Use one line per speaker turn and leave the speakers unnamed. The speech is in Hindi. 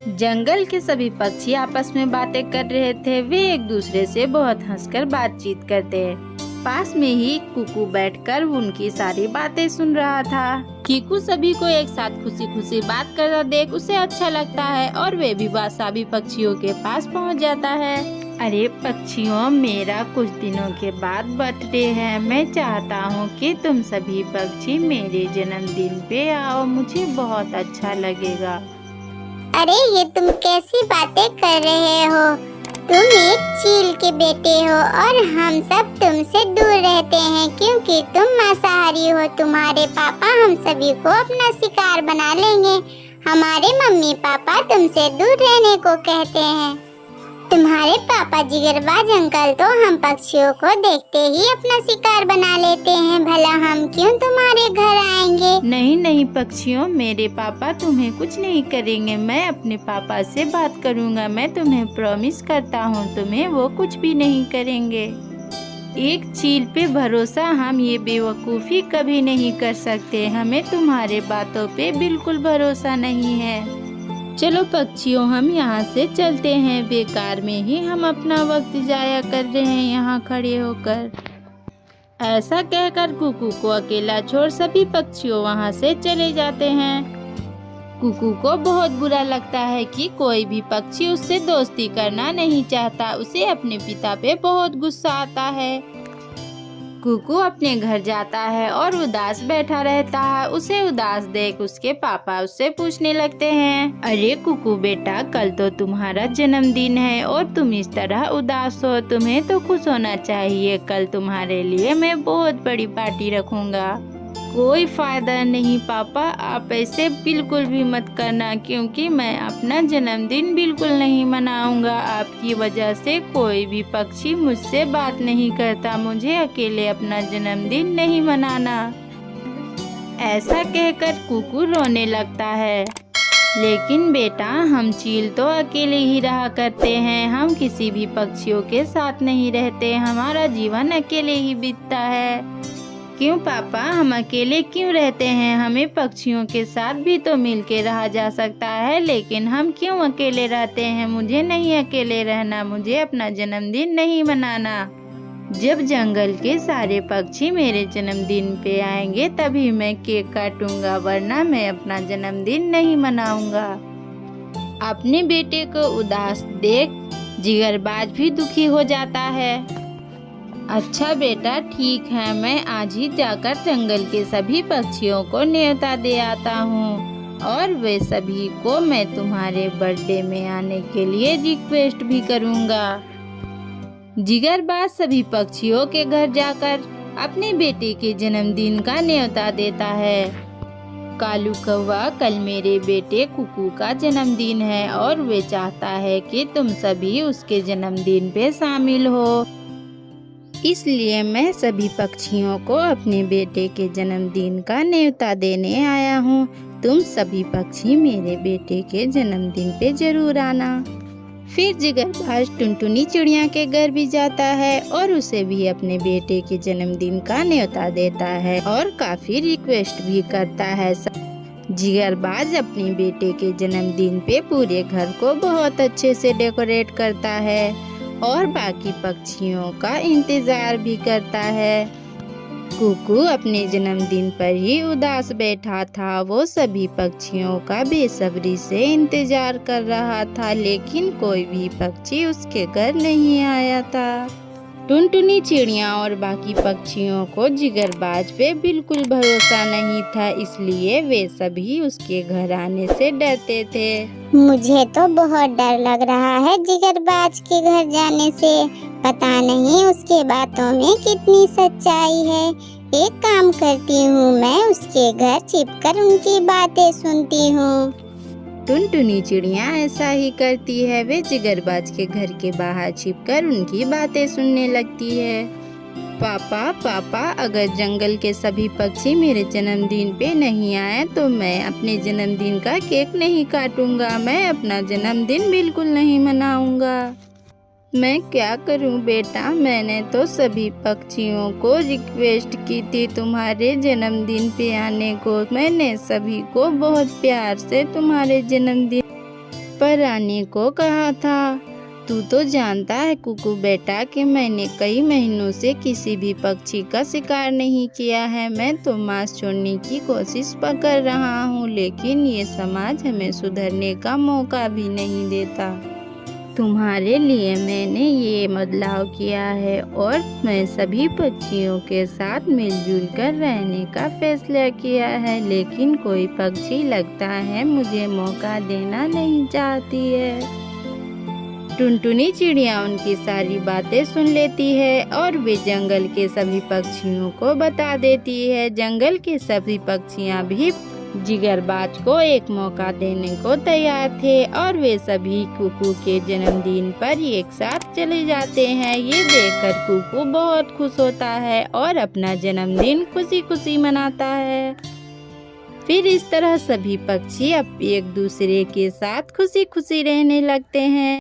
जंगल के सभी पक्षी आपस में बातें कर रहे थे। वे एक दूसरे से बहुत हंसकर बातचीत करते। पास में ही कुकू बैठकर उनकी सारी बातें सुन रहा था। कीकू सभी को एक साथ खुशी खुशी बात करता देख उसे अच्छा लगता है और वे भी सभी पक्षियों के पास पहुंच जाता है। अरे पक्षियों, मेरा कुछ दिनों के बाद बर्थडे है। मैं चाहता हूँ कि तुम सभी पक्षी मेरे जन्मदिन पे आओ, मुझे बहुत अच्छा लगेगा।
अरे ये तुम कैसी बातें कर रहे हो? तुम एक चील के बेटे हो और हम सब तुमसे दूर रहते हैं क्योंकि तुम मांसाहारी हो। तुम्हारे पापा हम सभी को अपना शिकार बना लेंगे। हमारे मम्मी पापा तुमसे दूर रहने को कहते हैं। तुम्हारे पापा जिगरबाज अंकल तो हम पक्षियों को देखते ही अपना शिकार बना लेते हैं। भला हम क्यों तुम्हारे घर आएंगे?
नहीं नहीं पक्षियों, मेरे पापा तुम्हें कुछ नहीं करेंगे। मैं अपने पापा से बात करूंगा। मैं तुम्हें प्रॉमिस करता हूँ, तुम्हें वो कुछ भी नहीं करेंगे। एक चील पे भरोसा हम ये बेवकूफ़ी कभी नहीं कर सकते। हमें तुम्हारे बातों पे बिल्कुल भरोसा नहीं है। चलो पक्षियों, हम यहाँ से चलते हैं। बेकार में ही हम अपना वक्त जाया कर रहे हैं यहाँ खड़े होकर। ऐसा कहकर कुकू को अकेला छोड़ सभी पक्षियों वहाँ से चले जाते हैं। कुकू को बहुत बुरा लगता है कि कोई भी पक्षी उससे दोस्ती करना नहीं चाहता। उसे अपने पिता पे बहुत गुस्सा आता है। कुकू अपने घर जाता है और उदास बैठा रहता है। उसे उदास देख उसके पापा उससे पूछने लगते हैं, अरे कुकू बेटा, कल तो तुम्हारा जन्मदिन है और तुम इस तरह उदास हो। तुम्हें तो खुश होना चाहिए। कल तुम्हारे लिए मैं बहुत बड़ी पार्टी रखूंगा। कोई फायदा नहीं पापा, आप ऐसे बिल्कुल भी मत करना क्योंकि मैं अपना जन्मदिन बिल्कुल नहीं मनाऊंगा। आपकी वजह से कोई भी पक्षी मुझसे बात नहीं करता। मुझे अकेले अपना जन्मदिन नहीं मनाना। ऐसा कहकर कुकू रोने लगता है। लेकिन बेटा, हम चील तो अकेले ही रहा करते हैं। हम किसी भी पक्षियों के साथ नहीं रहते। हमारा जीवन अकेले ही बीतता है। क्यों पापा, हम अकेले क्यों रहते हैं? हमें पक्षियों के साथ भी तो मिलके रहा जा सकता है, लेकिन हम क्यों अकेले रहते हैं? मुझे नहीं अकेले रहना। मुझे अपना जन्मदिन नहीं मनाना। जब जंगल के सारे पक्षी मेरे जन्मदिन पे आएंगे तभी मैं केक काटूंगा, वरना मैं अपना जन्मदिन नहीं मनाऊंगा। अपने बेटे को उदास देख जिगरबाज भी दुखी हो जाता है। अच्छा बेटा, ठीक है, मैं आज ही जाकर जंगल के सभी पक्षियों को न्योता दे आता हूँ और वे सभी को मैं तुम्हारे बर्थडे में आने के लिए रिक्वेस्ट भी करूँगा। जिगरबाज सभी पक्षियों के घर जाकर अपने बेटे के जन्मदिन का न्योता देता है। कालू कौवा, कल मेरे बेटे कुकू का जन्मदिन है और वे चाहता है कि तुम सभी उसके जन्मदिन पे शामिल हो। इसलिए मैं सभी पक्षियों को अपने बेटे के जन्मदिन का न्योता देने आया हूँ। तुम सभी पक्षी मेरे बेटे के जन्मदिन पे जरूर आना। फिर जिगरबाज टुनटुनी चिड़िया के घर भी जाता है और उसे भी अपने बेटे के जन्मदिन का न्योता देता है और काफी रिक्वेस्ट भी करता है। जिगरबाज अपने बेटे के जन्मदिन पे पूरे घर को बहुत अच्छे से डेकोरेट करता है और बाकी पक्षियों का इंतजार भी करता है। कुकू अपने जन्मदिन पर ही उदास बैठा था। वो सभी पक्षियों का बेसब्री से इंतजार कर रहा था, लेकिन कोई भी पक्षी उसके घर नहीं आया था। टुनटुनी चिड़िया और बाकी पक्षियों को जिगरबाज पे बिल्कुल भरोसा नहीं था, इसलिए वे सभी उसके घर आने से डरते थे।
मुझे तो बहुत डर लग रहा है जिगरबाज के घर जाने से। पता नहीं उसके बातों में कितनी सच्चाई है। एक काम करती हूँ, मैं उसके घर छिपकर उनकी बातें सुनती हूँ।
टुनटुनी चिड़िया ऐसा ही करती है। वे जिगरबाज के घर के बाहर छिपकर उनकी बातें सुनने लगती है। पापा पापा, अगर जंगल के सभी पक्षी मेरे जन्मदिन पे नहीं आए तो मैं अपने जन्मदिन का केक नहीं काटूंगा। मैं अपना जन्मदिन बिल्कुल नहीं मनाऊंगा। मैं क्या करूं बेटा, मैंने तो सभी पक्षियों को रिक्वेस्ट की थी तुम्हारे जन्मदिन पे आने को। मैंने सभी को बहुत प्यार से तुम्हारे जन्मदिन पर आने को कहा था। तू तो जानता है कुकू बेटा कि मैंने कई महीनों से किसी भी पक्षी का शिकार नहीं किया है। मैं तो मांस छोड़ने की कोशिश कर रहा हूँ, लेकिन ये समाज हमें सुधरने का मौका भी नहीं देता। तुम्हारे लिए मैंने ये बदलाव किया है और मैं सभी पक्षियों के साथ मिलजुल कर रहने का फैसला किया है, लेकिन कोई पक्षी लगता है मुझे मौका देना नहीं चाहती है। टुनटुनी चिड़िया उनकी सारी बातें सुन लेती है और वे जंगल के सभी पक्षियों को बता देती है। जंगल के सभी पक्षियाँ भी जिगरबाज को एक मौका देने को तैयार थे और वे सभी कुकू के जन्मदिन पर एक साथ चले जाते हैं। ये देखकर कुकू बहुत खुश होता है और अपना जन्मदिन खुशी खुशी मनाता है। फिर इस तरह सभी पक्षी अब एक दूसरे के साथ खुशी खुशी रहने लगते हैं।